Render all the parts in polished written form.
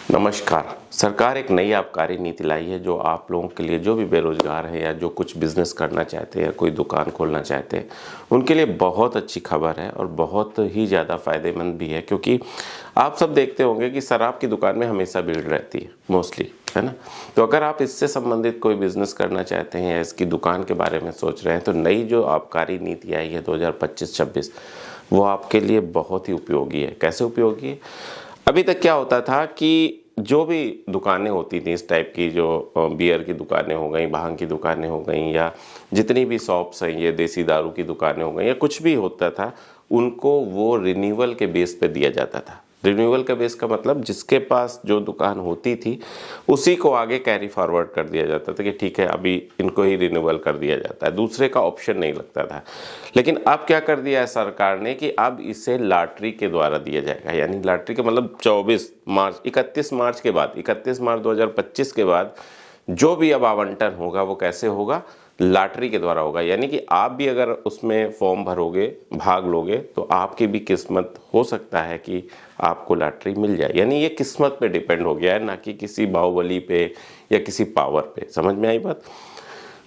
नमस्कार। सरकार एक नई आबकारी नीति लाई है जो आप लोगों के लिए, जो भी बेरोजगार हैं या जो कुछ बिजनेस करना चाहते हैं या कोई दुकान खोलना चाहते हैं, उनके लिए बहुत अच्छी खबर है और बहुत ही ज़्यादा फ़ायदेमंद भी है। क्योंकि आप सब देखते होंगे कि शराब की दुकान में हमेशा भीड़ रहती है मोस्टली, है ना। तो अगर आप इससे संबंधित कोई बिजनेस करना चाहते हैं या इसकी दुकान के बारे में सोच रहे हैं, तो नई जो आबकारी नीति आई है 2025-26, वो आपके लिए बहुत ही उपयोगी है। कैसे उपयोगी है? अभी तक क्या होता था कि जो भी दुकानें होती थी इस टाइप की, जो बियर की दुकानें हो गई, भांग की दुकानें हो गई, या जितनी भी शॉप्स हैं, ये देसी दारू की दुकानें हो गई, या कुछ भी होता था, उनको वो रिन्यूअल के बेस पे दिया जाता था। रिन्यूअल का बेस का मतलब जिसके पास जो दुकान होती थी उसी को आगे कैरी फॉरवर्ड कर दिया जाता था कि ठीक है, अभी इनको ही रिन्यूअल कर दिया जाता है, दूसरे का ऑप्शन नहीं लगता था। लेकिन अब क्या कर दिया है सरकार ने कि अब इसे लॉटरी के द्वारा दिया जाएगा। यानी लॉटरी का मतलब 31 मार्च के बाद, 31 मार्च 2025 के बाद जो भी अब आवंटन होगा वो कैसे होगा? लॉटरी के द्वारा होगा। यानी कि आप भी अगर उसमें फॉर्म भरोगे, भाग लोगे, तो आपकी भी किस्मत हो सकता है कि आपको लॉटरी मिल जाए। यानी ये किस्मत पे डिपेंड हो गया है, ना कि किसी बाहुबली पे या किसी पावर पे। समझ में आई बात?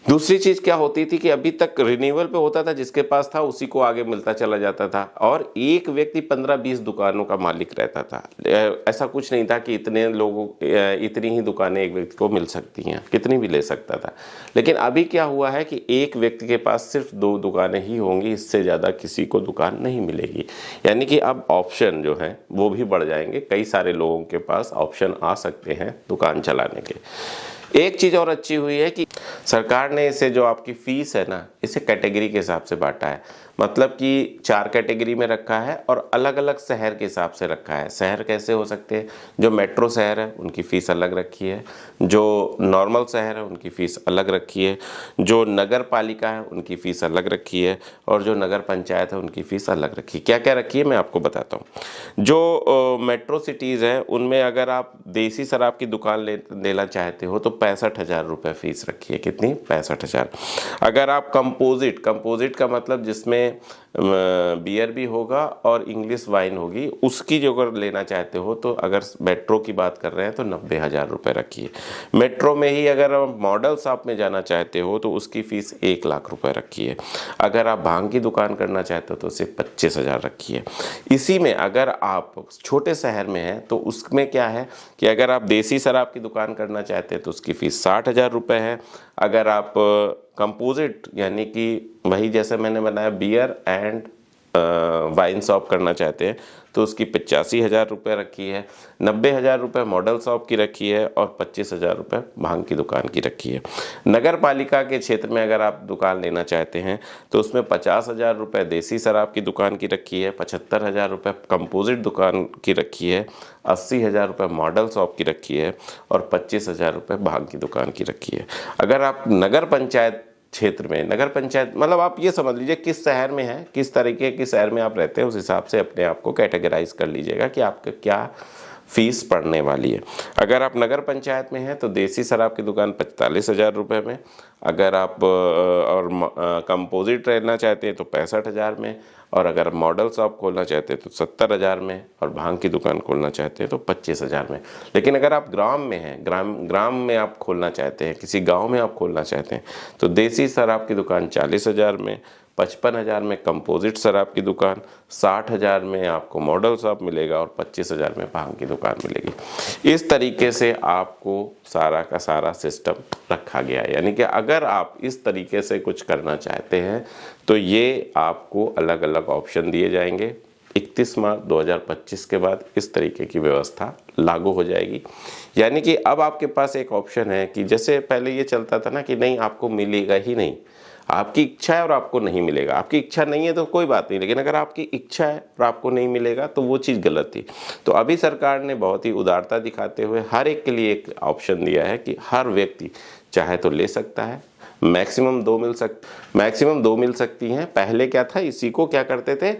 दूसरी चीज क्या होती थी कि अभी तक रिन्यूअल पे होता था, जिसके पास था उसी को आगे मिलता चला जाता था, और एक व्यक्ति 15-20 दुकानों का मालिक रहता था। ऐसा कुछ नहीं था कि इतने लोगों इतनी ही दुकानें एक व्यक्ति को मिल सकती हैं, कितनी भी ले सकता था। लेकिन अभी क्या हुआ है कि एक व्यक्ति के पास सिर्फ 2 दुकानें ही होंगी, इससे ज़्यादा किसी को दुकान नहीं मिलेगी। यानी कि अब ऑप्शन जो है वो भी बढ़ जाएंगे, कई सारे लोगों के पास ऑप्शन आ सकते हैं दुकान चलाने के। एक चीज़ और अच्छी हुई है कि सरकार ने इसे, जो आपकी फीस है ना, इसे कैटेगरी के हिसाब से बांटा है। मतलब कि 4 कैटेगरी में रखा है और अलग अलग शहर के हिसाब से रखा है। शहर कैसे हो सकते हैं? जो मेट्रो शहर है उनकी फ़ीस अलग रखी है, जो नॉर्मल शहर है उनकी फ़ीस अलग रखी है, जो नगर पालिका है उनकी फ़ीस अलग रखी है, और जो नगर पंचायत है उनकी फ़ीस अलग रखी है। क्या क्या रखी है मैं आपको बताता हूँ। जो मेट्रो सिटीज़ हैं उनमें अगर आप देसी शराब की दुकान लेना चाहते हो तो 65,000 रुपये फ़ीस रखी है। कितनी? 65,000। अगर आप कंपोजिट का मतलब जिसमें बियर भी होगा और इंग्लिश वाइन होगी, उसकी जो अगर लेना चाहते हो, तो अगर मेट्रो की बात कर रहे हैं तो 90,000 रुपये रखिए। मेट्रो में ही अगर आप मॉडल शॉप में जाना चाहते हो तो उसकी फ़ीस 1 लाख रुपए रखिए। अगर आप भांग की दुकान करना चाहते हो तो उसे 25,000 रखिए। इसी में अगर आप छोटे शहर में हैं तो उसमें क्या है कि अगर आप देसी शराब की दुकान करना चाहते हैं तो उसकी फ़ीस 60,000 रुपये है। अगर आप कंपोजिट यानी कि वही जैसे मैंने बनाया बियर एंड वाइन शॉप करना चाहते हैं तो उसकी 85,000 रुपये रखी है। 90,000 रुपये मॉडल शॉप की रखी है और 25,000 रुपये भांग की दुकान की रखी है। नगर पालिका के क्षेत्र में अगर आप दुकान लेना चाहते हैं तो उसमें 50,000 रुपये देसी शराब की दुकान की रखी है, 75,000 रुपये कंपोजिट दुकान की रखी है, 80,000 रुपये मॉडल शॉप की रखी है और 25,000 रुपये भांग की दुकान की रखी है। अगर आप नगर पंचायत क्षेत्र में, नगर पंचायत मतलब आप ये समझ लीजिए किस शहर में है, किस तरीके के शहर में आप रहते हैं, उस हिसाब से अपने आप को कैटेगराइज कर लीजिएगा कि आपका क्या फीस पड़ने वाली है। अगर आप नगर पंचायत में हैं तो देसी शराब की दुकान 45,000 रुपये में, अगर आप कंपोजिट रहना चाहते हैं तो 65,000 में, और अगर मॉडल शॉप खोलना चाहते हैं तो 70,000 में, और भांग की दुकान खोलना चाहते हैं तो 25,000 में। लेकिन अगर आप ग्राम में हैं, ग्राम में आप खोलना चाहते हैं, किसी गांव में आप खोलना चाहते हैं, तो देसी शराब की दुकान 40,000 में, 55,000 में कंपोजिट शराब की दुकान, 60,000 में आपको मॉडल शॉप मिलेगा और 25,000 में भांग की दुकान मिलेगी। इस तरीके से आपको सारा का सारा सिस्टम रखा गया है। यानी कि अगर आप इस तरीके से कुछ करना चाहते हैं तो ये आपको अलग अलग ऑप्शन दिए जाएंगे। 31 मार्च 2025 के बाद इस तरीके की व्यवस्था लागू हो जाएगी। यानी कि अब आपके पास एक ऑप्शन है कि जैसे पहले ये चलता था ना कि नहीं, आपको मिलेगा ही नहीं, आपकी इच्छा है और आपको नहीं मिलेगा। आपकी इच्छा नहीं है तो कोई बात नहीं, लेकिन अगर आपकी इच्छा है और आपको नहीं मिलेगा तो वो चीज़ गलत थी। तो अभी सरकार ने बहुत ही उदारता दिखाते हुए हर एक के लिए एक ऑप्शन दिया है कि हर व्यक्ति चाहे तो ले सकता है। मैक्सिमम 2 मिल सकती हैं। पहले क्या था, इसी को क्या करते थे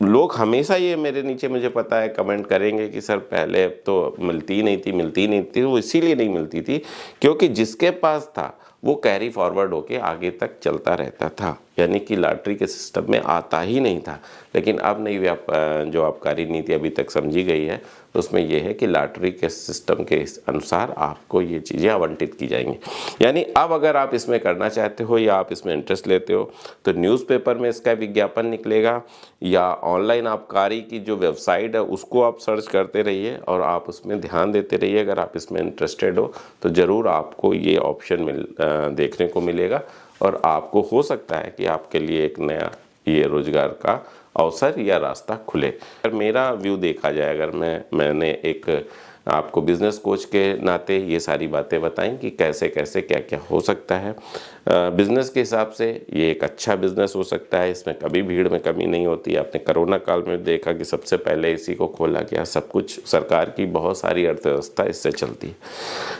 लोग, हमेशा ये मेरे नीचे मुझे पता है कमेंट करेंगे कि सर पहले तो मिलती ही नहीं थी। वो इसीलिए नहीं मिलती थी क्योंकि जिसके पास था वो कैरी फॉरवर्ड होके आगे तक चलता रहता था। यानी कि लॉटरी के सिस्टम में आता ही नहीं था। लेकिन अब नई जो आबकारी नीति अभी तक समझी गई है उसमें यह है कि लॉटरी के सिस्टम के अनुसार आपको ये चीज़ें आवंटित की जाएंगी। यानी अब अगर आप इसमें करना चाहते हो या आप इसमें इंटरेस्ट लेते हो तो न्यूज़पेपर में इसका विज्ञापन निकलेगा या ऑनलाइन आबकारी की जो वेबसाइट है उसको आप सर्च करते रहिए और आप उसमें ध्यान देते रहिए। अगर आप इसमें इंटरेस्टेड हो तो ज़रूर आपको ये ऑप्शन देखने को मिलेगा और आपको हो सकता है कि आपके लिए एक नया ये रोजगार का अवसर या रास्ता खुले। अगर मेरा व्यू देखा जाए, अगर मैंने एक आपको बिज़नेस कोच के नाते ये सारी बातें बताई कि कैसे कैसे क्या क्या हो सकता है बिज़नेस के हिसाब से, ये एक अच्छा बिज़नेस हो सकता है। इसमें कभी भीड़ में कमी नहीं होती। आपने कोरोना काल में देखा कि सबसे पहले इसी को खोला गया, सब कुछ सरकार की बहुत सारी अर्थव्यवस्था इससे चलती है।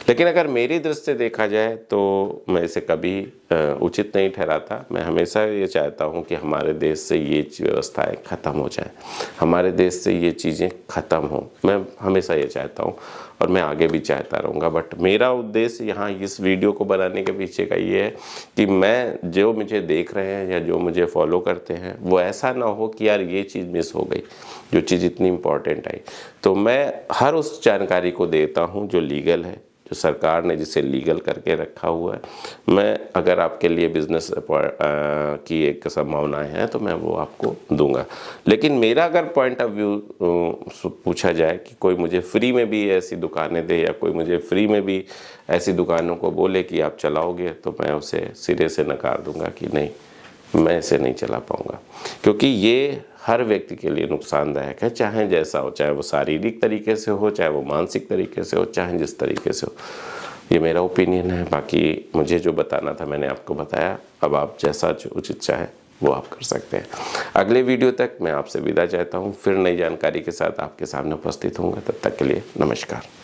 लेकिन अगर मेरी दृष्टि से देखा जाए तो मैं इसे कभी उचित नहीं ठहराता। मैं हमेशा ये चाहता हूँ कि हमारे देश से ये व्यवस्थाएं ख़त्म हो जाएं, हमारे देश से ये चीज़ें ख़त्म हों। मैं हमेशा ये चाहता हूँ और मैं आगे भी चाहता रहूँगा। बट मेरा उद्देश्य यहाँ इस वीडियो को बनाने के पीछे का ये है कि मैं जो मुझे देख रहे हैं या जो मुझे फॉलो करते हैं वो ऐसा ना हो कि यार ये चीज़ मिस हो गई, जो चीज़ इतनी इम्पोर्टेंट आई। तो मैं हर उस जानकारी को देता हूँ जो लीगल है, जो सरकार ने जिसे लीगल करके रखा हुआ है। मैं अगर आपके लिए बिज़नेस की एक संभावनाएं हैं तो मैं वो आपको दूंगा। लेकिन मेरा अगर पॉइंट ऑफ व्यू पूछा जाए कि कोई मुझे फ्री में भी ऐसी दुकानें दे या कोई मुझे फ्री में भी ऐसी दुकानों को बोले कि आप चलाओगे, तो मैं उसे सिरे से नकार दूंगा कि नहीं, मैं इसे नहीं चला पाऊंगा। क्योंकि ये हर व्यक्ति के लिए नुकसानदायक है, चाहे जैसा हो, चाहे वो शारीरिक तरीके से हो, चाहे वो मानसिक तरीके से हो, चाहे जिस तरीके से हो। ये मेरा ओपिनियन है। बाकी मुझे जो बताना था मैंने आपको बताया। अब आप जैसा उचित चाहे वो आप कर सकते हैं। अगले वीडियो तक मैं आपसे विदा चाहता हूँ। फिर नई जानकारी के साथ आपके सामने उपस्थित होऊंगा। तब तक के लिए नमस्कार।